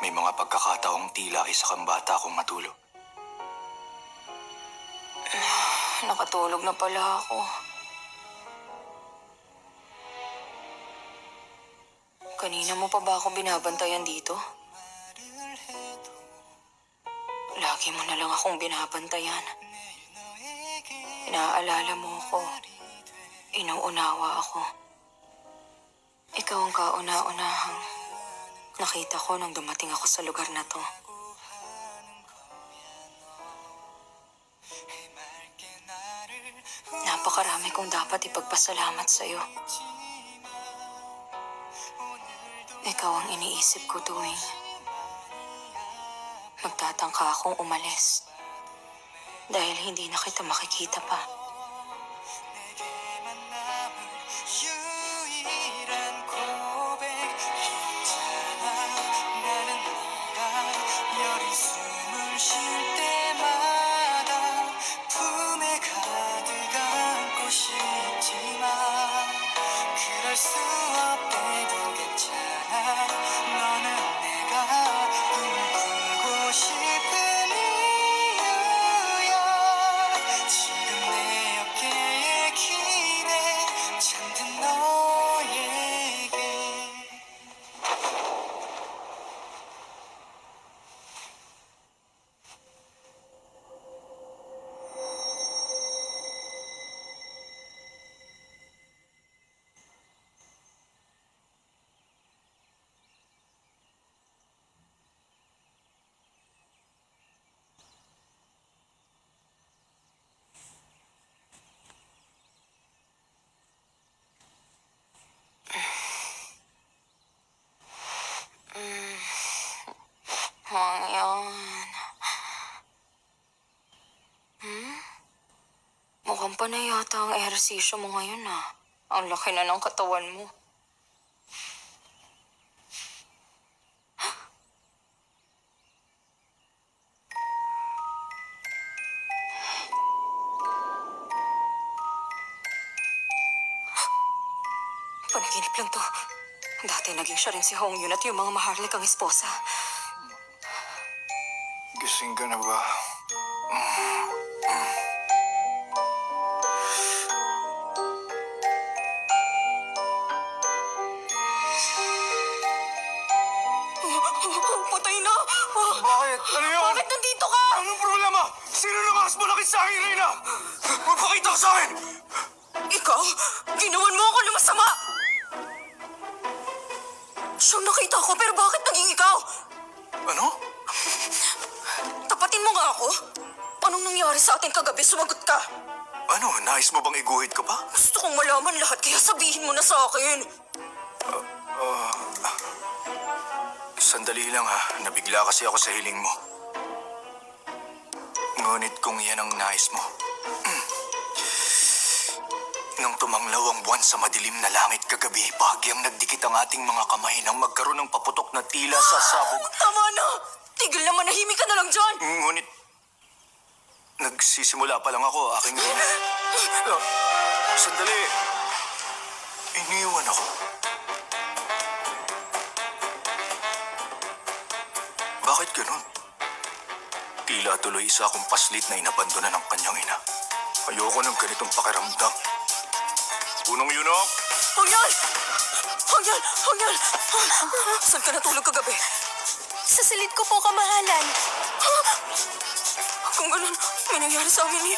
may mga pagkakataong tila isa kang bata akong matulog. Nakatulog na pala ako. Kanina mo pa ba ako binabantayan dito? Lagi mo na lang akong binabantayan. Inaalala mo ako. Inuunawa ako. Ikaw ang kauna-unahang nakita ko nang dumating ako sa lugar na to. Napakarami kong dapat ipagpasalamat sa'yo. Ikaw ang iniisip ko tuwing magtatangka akong umalis dahil hindi na kita makikita pa. Hangyan. Mukhang panay yata ang ehersisyo mo ngayon ah. Ang laki na ng katawan mo. Panaginip lang to. Dati naging siya rin si Hong Yun at yung mga maharlikang esposa. Gising ka na ba? Patay na! Bakit? Ano yun? Bakit nandito ka? Anong problema? Sino nakas malaki sa akin, Reyna? Magpakita ka sa akin! Ikaw? Ginawan mo ako ng masama! Siyang nakita ko, pero bakit naging ikaw? Ano? Tapatin mo nga ako. Anong nangyari sa atin kagabi? Sumagot ka. Ano? Nais mo bang iguhit ka pa? Gusto kong malaman lahat, kaya sabihin mo na sa akin. Sandali lang ha. Nabigla kasi ako sa hiling mo. Ngunit kung yan ang nais mo. Nang tumanglaw ang buwan sa madilim na langit kagabi, bahagyang nagdikit ang ating mga kamay nang magkaroon ng paputok na tila sa sabog. Tama na! Tigil na, manahimik ka na lang dyan! Ngunit, nagsisimula pa lang ako, aking Reyna. Sandali. Iniwan ako. Bakit ganun? Tila tuloy isa akong paslit na inabandona ng kanyang ina. Ayoko ng ganitong pakiramdam. Punong Yunok! Hangyan! Hangyan! Hangyan! Saan ka natulog kagabi? Sa silid ko po, kamahalan. Kung ganun, may nangyari sa amin ni...